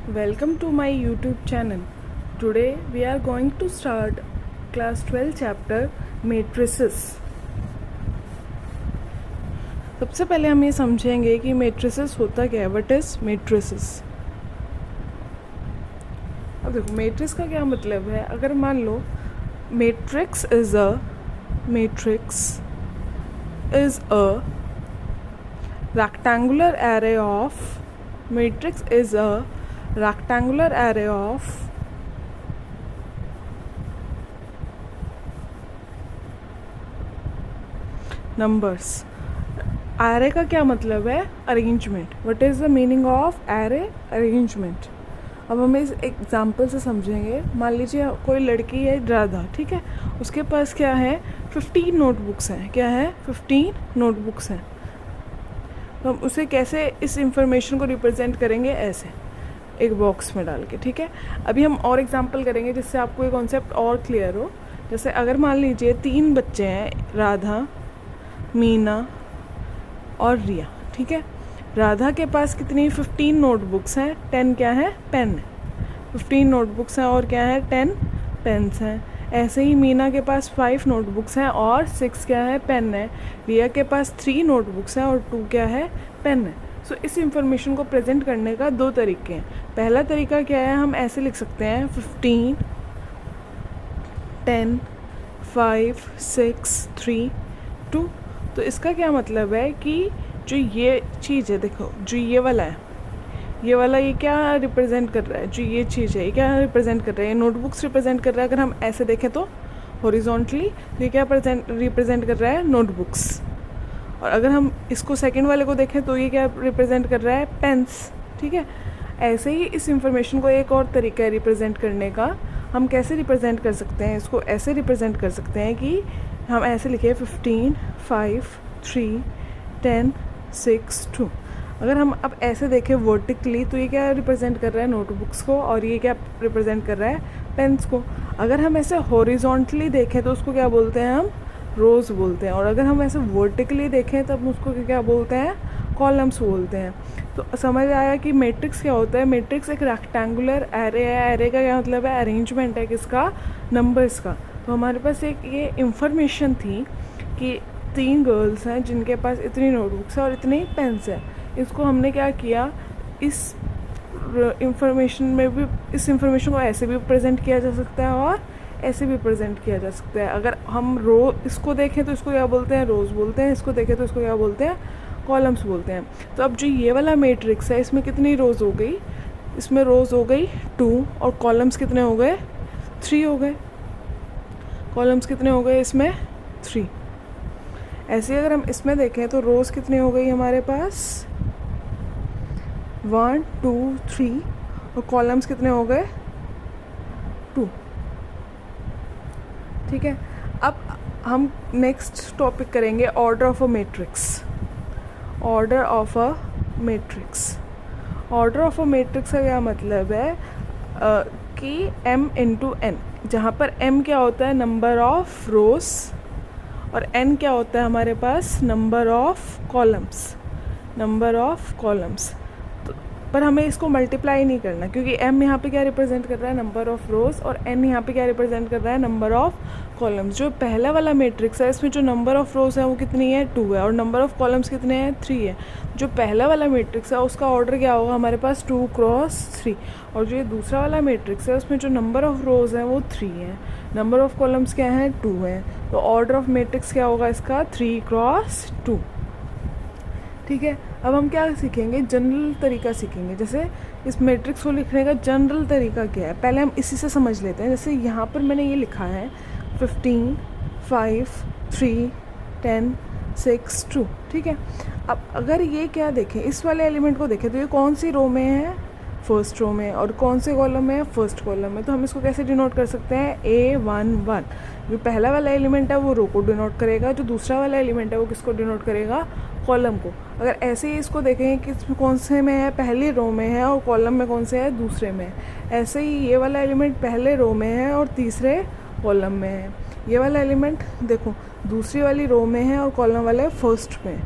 Welcome to my YouTube channel. Today we are going to start class 12 chapter matrices. सबसे पहले हम ये समझेंगे कि matrices होता क्या है. What is matrices? अब देखो matrix का क्या मतलब है. अगर मान लो matrix is a rectangular array of numbers. array का क्या मतलब है. arrangement. what is the meaning of array? arrangement. अब हम इस एग्जाम्पल से समझेंगे. मान लीजिए कोई लड़की है राधा, ठीक है. उसके पास क्या है, 15 नोटबुक्स हैं. क्या है, 15 नोटबुक्स हैं. तो हम उसे कैसे इस इंफॉर्मेशन को रिप्रेजेंट करेंगे, ऐसे एक बॉक्स में डाल के, ठीक है. अभी हम और एग्जांपल करेंगे जिससे आपको ये कॉन्सेप्ट और क्लियर हो. जैसे अगर मान लीजिए 3 बच्चे हैं, राधा, मीना और रिया, ठीक है. राधा के पास कितनी 15 नोटबुक्स हैं. 10 क्या है, पेन है. 15 नोटबुक्स हैं और क्या है, 10 पेन्स हैं. ऐसे ही मीना के पास 5 नोटबुक्स हैं और 6 क्या है, पेन है. रिया के पास 3 नोटबुक्स हैं और 2 क्या है, पेन है. सो इस इंफॉर्मेशन को प्रेजेंट करने का 2 तरीके हैं. पहला तरीका क्या है, हम ऐसे लिख सकते हैं 15 10 5 6 3 2. तो इसका क्या मतलब है कि जो ये चीज़ है, देखो जो ये वाला है, ये वाला ये क्या रिप्रेजेंट कर रहा है, जो ये चीज़ है ये क्या रिप्रेजेंट कर रहा है, ये नोटबुक्स रिप्रेजेंट कर रहा है. अगर हम ऐसे देखें तो हॉरिजॉन्टली ये क्या रिप्रेजेंट कर रहा है, नोटबुक्स. और अगर हम इसको सेकंड वाले को देखें तो ये क्या रिप्रेजेंट कर रहा है, पेन्स, ठीक है. ऐसे ही इस इंफॉर्मेशन को एक और तरीका है रिप्रेजेंट करने का. हम कैसे रिप्रेजेंट कर सकते हैं इसको, ऐसे रिप्रेजेंट कर सकते हैं कि हम ऐसे लिखे 15 5 3 10 6 2. अगर हम अब ऐसे देखें वर्टिकली तो ये क्या रिप्रेजेंट कर रहा है, नोटबुक्स को, और ये क्या रिप्रेजेंट कर रहा है, पेन्स को. अगर हम ऐसे हॉरिजॉन्टली देखें तो उसको क्या बोलते हैं, हम रोज़ बोलते हैं. और अगर हम ऐसे वर्टिकली देखें तब उसको क्या बोलते हैं, कॉलम्स बोलते हैं. तो समझ आया कि मैट्रिक्स क्या होता है. मैट्रिक्स एक रेक्टेंगुलर एरे है. एरे का क्या मतलब है, अरेंजमेंट है किसका, नंबर्स का. तो हमारे पास एक ये इंफॉर्मेशन थी कि 3 गर्ल्स हैं जिनके पास इतनी नोटबुक्स है और इतनी पेन्स है. इसको हमने क्या किया, इस इंफॉर्मेशन में भी, इस इंफॉर्मेशन को ऐसे भी प्रेजेंट किया जा सकता है और ऐसे भी प्रेजेंट किया जा सकता है. अगर हम इसको देखें तो इसको क्या बोलते हैं, रोज़ बोलते हैं. इसको देखें तो इसको क्या बोलते हैं, कॉलम्स बोलते हैं. तो अब जो ये वाला मैट्रिक्स है इसमें कितनी रोज़ हो गई, इसमें रोज़ हो गई 2 और कॉलम्स कितने हो गए, 3 हो गए. कॉलम्स कितने हो गए इसमें, 3. ऐसे अगर हम इसमें देखें तो रोज़ कितनी हो गई हमारे पास, 1 2 3 और कॉलम्स कितने हो गए, 2. ठीक है. अब हम नेक्स्ट टॉपिक करेंगे order of a matrix. Order of a matrix. Order of a matrix का क्या मतलब है कि m इंटू n, जहाँ पर m क्या होता है, नंबर ऑफ रोज, और n क्या होता है हमारे पास, number of columns. Number of columns. पर हमें इसको मल्टीप्लाई नहीं करना क्योंकि m यहाँ पे क्या रिप्रेजेंट कर रहा है, नंबर ऑफ रोज, और n यहाँ पे क्या रिप्रेजेंट कर रहा है, नंबर ऑफ कॉलम्स. जो पहला वाला मैट्रिक्स है इसमें जो नंबर ऑफ रोज है वो कितनी है, 2 है, और नंबर ऑफ कॉलम्स कितने हैं, 3 है. जो पहला वाला मैट्रिक्स है उसका ऑर्डर क्या होगा हमारे पास, 2 क्रॉस 3. और जो ये दूसरा वाला मैट्रिक्स है उसमें जो नंबर ऑफ रोज है वो 3 है, नंबर ऑफ कॉलम्स क्या है, 2 है. तो ऑर्डर ऑफ मैट्रिक्स क्या होगा इसका, 3 क्रॉस 2. ठीक है. अब हम क्या सीखेंगे, जनरल तरीका सीखेंगे. जैसे इस मैट्रिक्स को लिखने का जनरल तरीका क्या है, पहले हम इसी से समझ लेते हैं. जैसे यहाँ पर मैंने ये लिखा है 15 5 3 10 6 2. ठीक है. अब अगर ये क्या देखें, इस वाले एलिमेंट को देखें तो ये कौन सी रो में है, फर्स्ट रो में, और कौन से कॉलम में है, फर्स्ट कॉलम में. तो हम इसको कैसे डिनोट कर सकते हैं, A11. जो पहला वाला एलिमेंट है वो रो को डिनोट करेगा, जो दूसरा वाला एलिमेंट है वो किसको डिनोट करेगा, कॉलम को. अगर ऐसे ही इसको देखें कि इसमें कौन से में है, पहली रो में है, और कॉलम में कौन से है, दूसरे में. ऐसे ही ये वाला एलिमेंट पहले रो में है और तीसरे कॉलम में है. ये वाला एलिमेंट देखो दूसरी वाली रो में है और कॉलम वाले फर्स्ट में.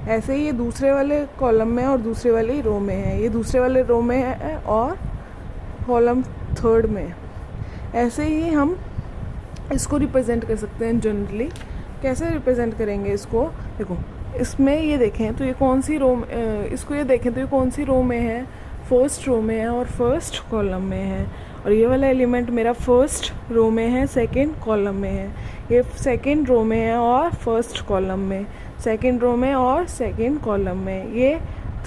ऐसे ही ये दूसरे वाले कॉलम में और दूसरे वाली रो में है, ये दूसरे वाले रो में है और कॉलम थर्ड में है। ऐसे ही हम इसको रिप्रेजेंट कर सकते हैं जनरली। कैसे रिप्रेजेंट करेंगे इसको, देखो इसमें ये देखें तो ये कौन सी रो, इसको ये देखें तो ये कौन सी रो में है, फर्स्ट रो में है और फर्स्ट कॉलम में है। और ये वाला एलिमेंट मेरा फर्स्ट रो में है, सेकंड कॉलम में है। ये सेकंड रो में है और फर्स्ट कॉलम में, सेकंड रो में और सेकंड कॉलम में। ये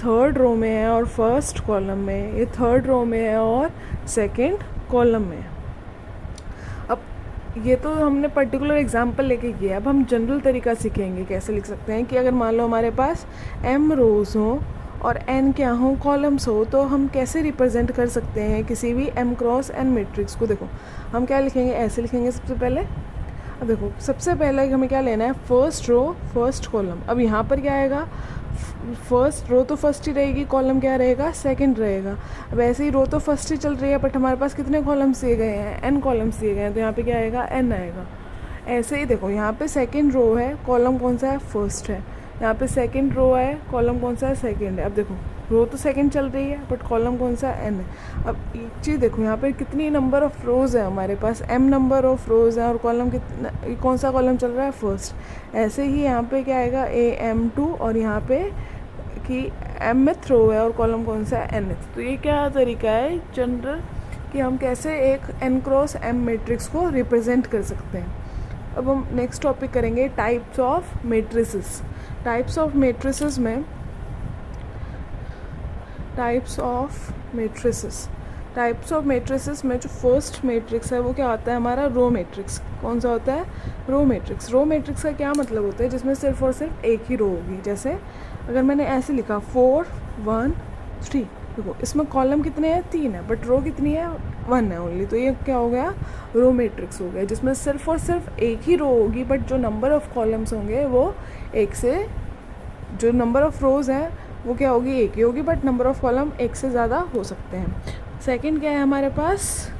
थर्ड रो में है और फर्स्ट कॉलम में, ये थर्ड रो में है और सेकंड कॉलम में। अब ये तो हमने पर्टिकुलर एग्जांपल लेके किया, अब हम जनरल तरीका सीखेंगे कैसे लिख सकते हैं कि अगर मान लो हमारे पास m रोज़ हो और n क्या हो, कॉलम्स हो, तो हम कैसे रिप्रेजेंट कर सकते हैं किसी भी m क्रॉस n मैट्रिक्स को। देखो हम क्या लिखेंगे, ऐसे लिखेंगे सबसे पहले। अब देखो सबसे पहले हमें क्या लेना है, फर्स्ट रो फर्स्ट कॉलम। अब यहाँ पर क्या आएगा, फर्स्ट रो तो फर्स्ट ही रहेगी, कॉलम क्या रहेगा, सेकंड रहेगा। अब ऐसे ही रो तो फर्स्ट ही चल रही है, बट हमारे पास कितने कॉलम्स दिए गए हैं, n कॉलम्स दिए गए हैं, तो यहाँ पे क्या आएगा, n आएगा। ऐसे ही देखो यहाँ पे सेकंड रो है, कॉलम कौन सा है, फर्स्ट है। यहाँ पे सेकंड रो है, कॉलम कौन सा है, सेकंड है। अब देखो रो तो सेकंड चल रही है, बट कॉलम कौन सा है, n है। अब एक चीज़ देखो यहाँ पे कितनी नंबर ऑफ़ रोज़ है हमारे पास, m नंबर ऑफ़ रोज़ है और कॉलम कितना, कौन सा कॉलम चल रहा है, फर्स्ट। ऐसे ही यहाँ पे क्या आएगा, am2 और यहाँ पे कि mth रो है और कॉलम कौन सा है, nth। तो ये क्या तरीका है जनरल कि हम कैसे एक n क्रॉस m मैट्रिक्स को रिप्रेजेंट कर सकते हैं। अब हम नेक्स्ट टॉपिक करेंगे types of matrices. Types of matrices में टाइप्स ऑफ मैट्रिसेस में जो फर्स्ट मैट्रिक्स है वो क्या होता है हमारा, रो मैट्रिक्स। कौन सा होता है, रो मैट्रिक्स। रो मैट्रिक्स का क्या मतलब होता है, जिसमें सिर्फ और सिर्फ एक ही रो होगी। जैसे अगर मैंने ऐसे लिखा 4 1 3, देखो इसमें कॉलम कितने हैं, 3 है, बट रो कितनी है, 1 है ओनली। तो ये क्या हो गया, रो मैट्रिक्स हो गया, जिसमें सिर्फ और सिर्फ एक ही रो होगी, बट जो नंबर ऑफ़ कॉलम्स होंगे वो एक से, जो नंबर ऑफ़ रोज़ हैं वो क्या होगी, एक ही होगी, बट नंबर ऑफ़ कॉलम एक से ज़्यादा हो सकते हैं। सेकंड क्या है हमारे पास,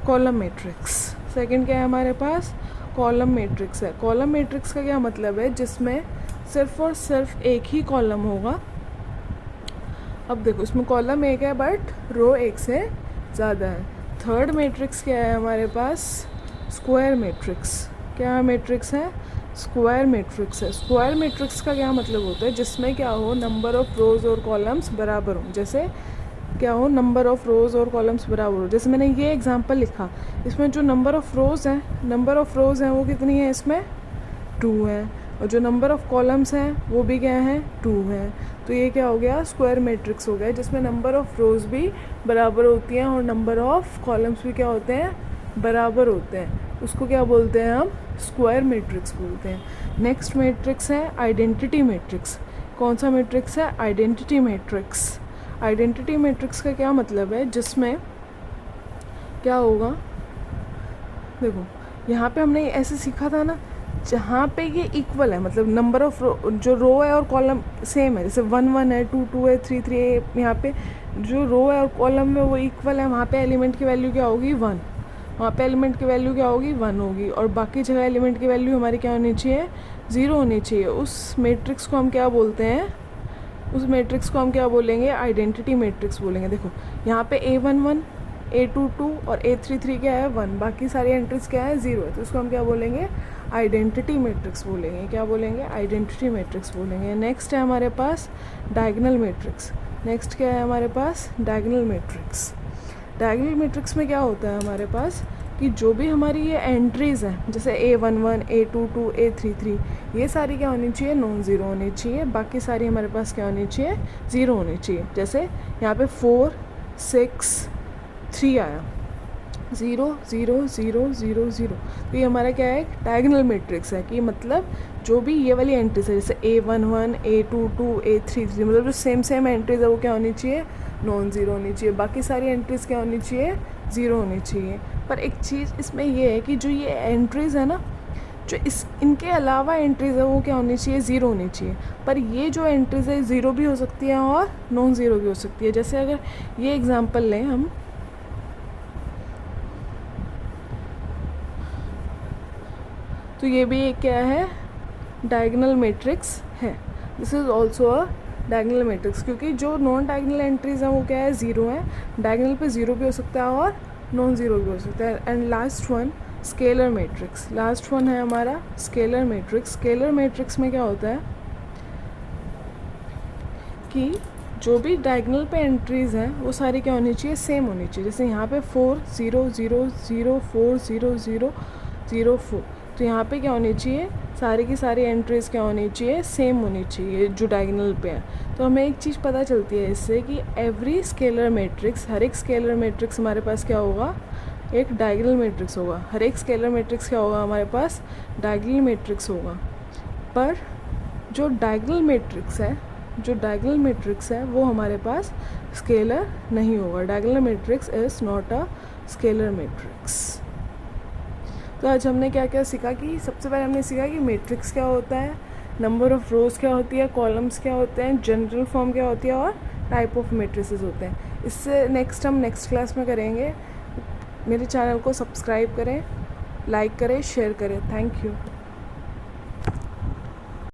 कॉलम मैट्रिक्स। सेकंड क्या है हमारे पास, कॉलम मैट्रिक्स है। कॉलम मैट्रिक्स का क्या मतलब है, जिसमें सिर्फ और सिर्फ एक ही कॉलम होगा। अब देखो इसमें कॉलम एक है बट रो एक से ज़्यादा है। थर्ड मैट्रिक्स क्या है हमारे पास, स्क्वायर मैट्रिक्स। क्या मैट्रिक्स है, स्क्वायर मैट्रिक्स है। स्क्वायर मैट्रिक्स का क्या मतलब होता है, जिसमें क्या हो, नंबर ऑफ़ रोज़ और कॉलम्स बराबर हो। जैसे क्या हो, नंबर ऑफ़ रोज़ और कॉलम्स बराबर हो। जैसे मैंने ये एग्जांपल लिखा, इसमें जो नंबर ऑफ़ रोज़ हैं वो कितनी है, इसमें 2 है, और जो नंबर ऑफ़ कॉलम्स हैं वो भी क्या है, 2 है। तो ये क्या हो गया, स्क्वायर मैट्रिक्स हो गया, जिसमें नंबर ऑफ़ रोज़ भी बराबर होती हैं और नंबर ऑफ़ कॉलम्स भी क्या होते हैं, बराबर होते हैं। उसको क्या बोलते हैं हम, स्क्वायर मैट्रिक्स बोलते हैं। नेक्स्ट मैट्रिक्स है आइडेंटिटी मैट्रिक्स। कौन सा मैट्रिक्स है, आइडेंटिटी मैट्रिक्स। आइडेंटिटी मैट्रिक्स का क्या मतलब है, जिसमें क्या होगा, देखो यहाँ पे हमने ऐसे सीखा था ना, जहाँ पे ये इक्वल है, मतलब नंबर ऑफ़ जो रो है और कॉलम सेम है, जैसे 1 1 है, 2 2 है, 3 3 है, यहाँ पे जो रो है और कॉलम में वो इक्वल है, वहाँ पे एलिमेंट की वैल्यू क्या होगी, 1। वहाँ पे एलिमेंट की वैल्यू क्या होगी, 1 होगी, और बाकी जगह एलिमेंट की वैल्यू हमारी क्या होनी चाहिए, 0 होनी चाहिए। उस मैट्रिक्स को हम क्या बोलते हैं, उस मैट्रिक्स को हम क्या बोलेंगे, आइडेंटिटी मैट्रिक्स बोलेंगे। देखो यहाँ पे A11 A22 और A33 क्या है, 1, बाकी सारी एंट्रीज क्या है, 0 है, तो उसको हम क्या बोलेंगे, आइडेंटिटी मैट्रिक्स बोलेंगे। क्या बोलेंगे, आइडेंटिटी मैट्रिक्स बोलेंगे। नेक्स्ट है हमारे पास डायगोनल मैट्रिक्स। नेक्स्ट क्या है हमारे पास, डायगोनल मैट्रिक्स। डायगोनल मैट्रिक्स में क्या होता है हमारे पास कि जो भी हमारी ये एंट्रीज़ हैं, जैसे A11 A22 A33, ये सारी क्या होनी चाहिए, नॉन ज़ीरो होनी चाहिए, बाकी सारी हमारे पास क्या होनी चाहिए, 0 होनी चाहिए। जैसे यहाँ पे 4 6 3 आया, 0 0 0 0 0, तो ये हमारा क्या है, डायगोनल मैट्रिक्स है। कि मतलब जो भी ये वाली एंट्रीज है, जैसे A11 A22 A33, मतलब जो सेम एंट्रीज है वो क्या होनी चाहिए, नॉन ज़ीरो होनी चाहिए, बाकी सारी एंट्रीज़ क्या होनी चाहिए, 0 होनी चाहिए। पर एक चीज़ इसमें ये है कि जो ये एंट्रीज़ है ना, जो इनके अलावा एंट्रीज़ है वो क्या होनी चाहिए, 0 होनी चाहिए। पर ये जो एंट्रीज़ है 0 भी हो सकती है और नॉन ज़ीरो भी हो सकती है। जैसे अगर ये एग्जांपल लें हम, तो ये भी एक क्या है, डायगोनल मैट्रिक्स है। This is also a diagonal matrix, क्योंकि जो नॉन डायगनल एंट्रीज हैं वो क्या है, ज़ीरो है। डायगनल पे ज़ीरो भी हो सकता है और नॉन ज़ीरो भी हो सकता है। And last one scalar matrix, last one है हमारा स्केलर मैट्रिक्स। स्केलर मैट्रिक्स में क्या होता है कि जो भी डायगनल पे एंट्रीज़ हैं वो सारी क्या होनी चाहिए, सेम होनी चाहिए। जैसे यहाँ पे 4 0 0 0 4 0 0 0 4, तो यहाँ पे क्या होनी चाहिए, सारी की सारी एंट्रीज़ क्या होनी चाहिए, सेम होनी चाहिए जो डायगनल पे हैं। तो हमें एक चीज़ पता चलती है इससे कि एवरी स्केलर मैट्रिक्स, हर एक स्केलर मैट्रिक्स हमारे पास क्या होगा, एक डायगनल मैट्रिक्स होगा। हर एक स्केलर मैट्रिक्स क्या होगा, हमारे पास डायगनल मैट्रिक्स होगा। पर जो डायगनल मैट्रिक्स है, जो डायगनल मैट्रिक्स है वो हमारे पास स्केलर नहीं होगा। Diagonal matrix is not a scalar matrix. तो आज हमने क्या क्या सीखा कि सबसे पहले हमने सीखा कि मैट्रिक्स क्या होता है, नंबर ऑफ़ रोज़ क्या होती है, कॉलम्स क्या होते हैं, जनरल फॉर्म क्या होती है और टाइप ऑफ मैट्रिसेस होते हैं। इससे हम नेक्स्ट क्लास में करेंगे। मेरे चैनल को सब्सक्राइब करें, लाइक करें, शेयर करें। Thank you.